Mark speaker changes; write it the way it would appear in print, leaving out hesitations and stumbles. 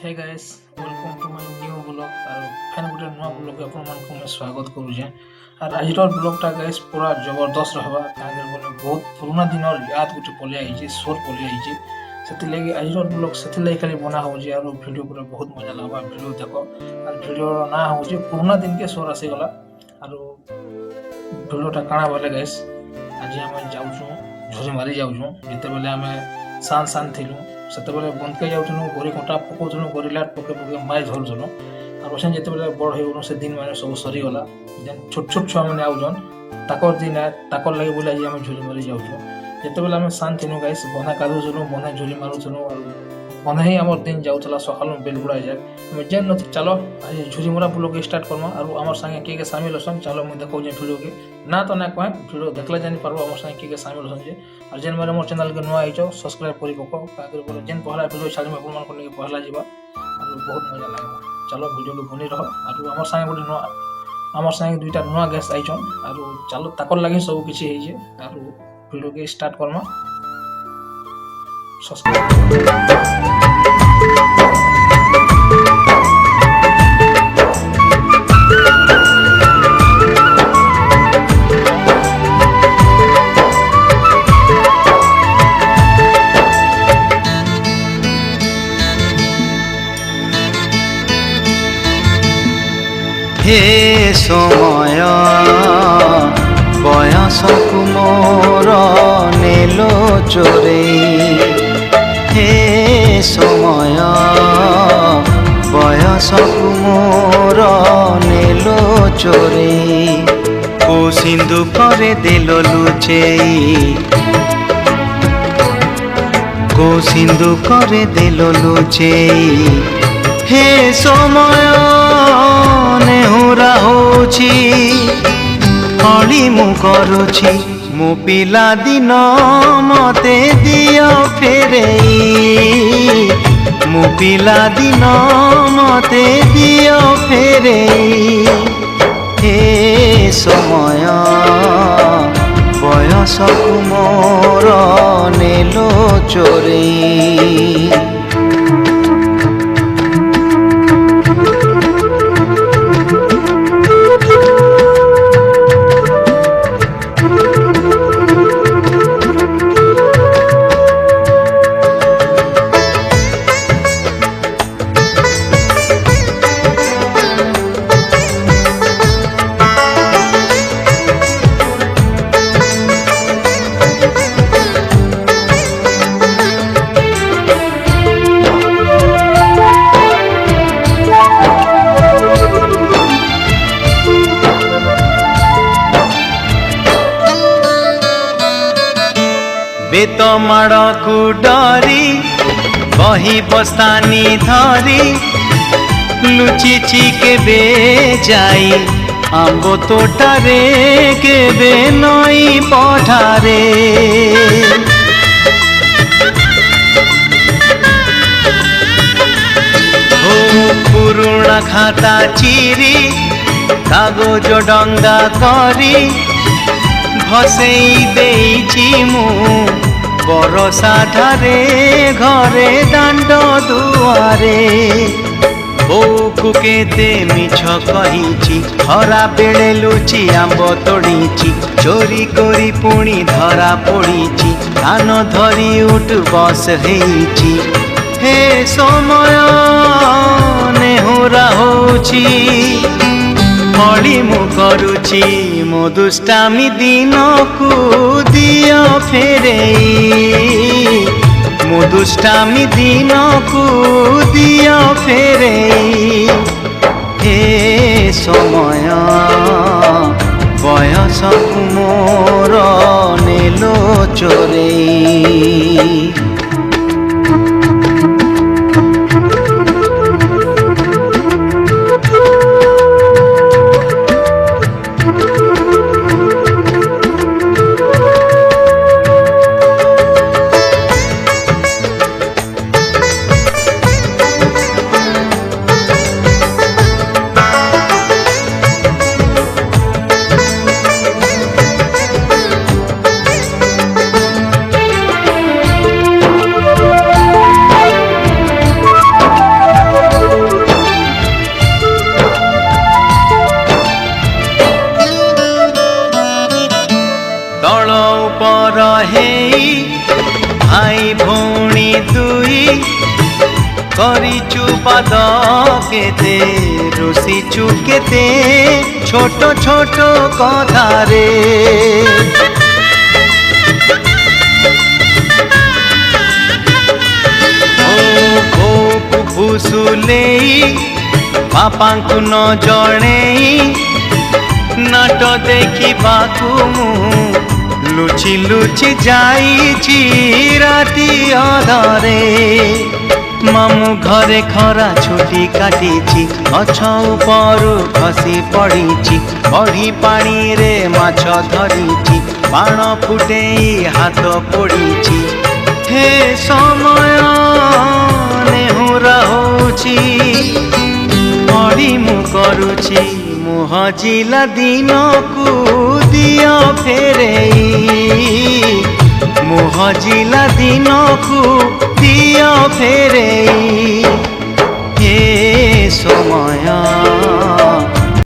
Speaker 1: hey guys welcome to my new blog और फैन गुटे नुआ ब्लॉग अपन मान को मैं स्वागत करू जे और आजर ब्लॉगटा गाइस पूरा जबरदस्त रहबा कागे बोले बहुत पुराना दिन और याद गुटे पले आई जे सोर पले आई जे सेति लागि आजर ब्लॉग सेति लागि खाली बना हो जे और वीडियो पूरा बहुत मजा लागबा वीडियो देखो और वीडियो ना हो जे पुराना दिन के सोर आसी गला और वीडियोटा काना बोले गाइस आज हम जाउ छु झोरी मारी जाउ छु जते बेले हमें शान थिलु सेते बेले बंद के जाउथनु गोरी कोटा पकोथनु गोरी लाट पके मार झोलथनु और ओसन जते बेले बड़ हेउनु से दिन माने सब सरी गला देन छोट छोट छुआ माने आउजन ताकर दिन है ताकर लागि बोला जे हम झोली मारी जाउछु जते बेले हम शान थिनु गाइस बना कादु जनु बना झोली मारुथनु और बना ही हमर दिन जाउतला सकाल में बेल बुड़ा जाय हम जेन न चलो आज झोली मोरा ब्लॉग स्टार्ट करमा और हमर संगे के शामिल होसन चलो मैं देखौ जे वीडियो के ना तो ना कहे वीडियो देखला जानि परबो हमर संगे के शामिल होसन जे और जेन मारे मोर चैनल के नुआ आइचो सब्सक्राइब करि पको काकर बोले जेन पहला वीडियो छाड़ी में अपन को पहला जीवा और बहुत मजा लागबा चलो वीडियो को बनी रहो और हमर संगे बोले नुआ हमर संगे दुईटा नुआ गेस्ट आइचो और चलो ताकर लागि सब किछि हे जे और वीडियो के स्टार्ट करमा सब्सक्राइब
Speaker 2: हे समय बयसकु मोर नेलो चोरे हे समय बयसकु मोर नेलो चोरे को सिंधु करे देलो लुचेई को सिंधु करे देलो लुचेई हे समय नेहुरा होछि हली मु करुछि मो पिला दिन मते दियो फेरेई मो पिला दिन मते दियो फेरेई हे समय बयसकु मोर नेलो चोरेई बेत माड़कू डरी बही बस्तानी धरी लुचिची केबे जाई आंबो तोटारे केबे नई पठारे ओ पुरुणा खाता चिरी कागज डंगा करी भसेई देइची मु बरसा ठारे घरे दांड दुआरे बोकु केते मिछ कहिची हरा बेले लुची आंब तोड़ीची चोरी करी पुणी धरा पड़ीची कान धरी उठ बस हेइची हे समय नेहुरा होची हली मु करुछि मो दुष्टामी दिन को दियो फेरेई मो दुष्टामी दिन को दियो फेरेई हे समय बयसकु मोर नेलो चोरेई ହେଇ ଭାଇ ଭଉଣୀ ଦୁଇ କରିଛୁ ପାଦ କେତେ ରୋଷିଛୁ କେତେ ଛୋଟ ଛୋଟ କଥାରେ ଭୁସୁଲେଇ ବାପାଙ୍କୁ ନ ଜଣେଇ ନାଟ ଦେଖିବାକୁ ମୁଁ ଲୁଚି ଲୁଚି ଯାଇଛି ରାତି ଅଧରେ ମାମୁଁ ଘରେ ଖରା ଛୁଟି କାଟିଛି ଗଛ ଉପରୁ ଖସି ପଡ଼ିଛି ବଢ଼ି ପାଣିରେ ମାଛ ଧରିଛି ବାଣ ଫୁଟେଇ ହାତ ପୋଡ଼ିଛି ହେ ସମୟ ନେହୁରା ହଉଛି ପଡ଼ି ମୁଁ କରୁଛି ମୁହ ଜିଲା ଦିନକୁ ଦିଅ ଫେରେଇ ମୁହ ଜିଲା ଦିନକୁ ଦିଅ ଫେରେଇ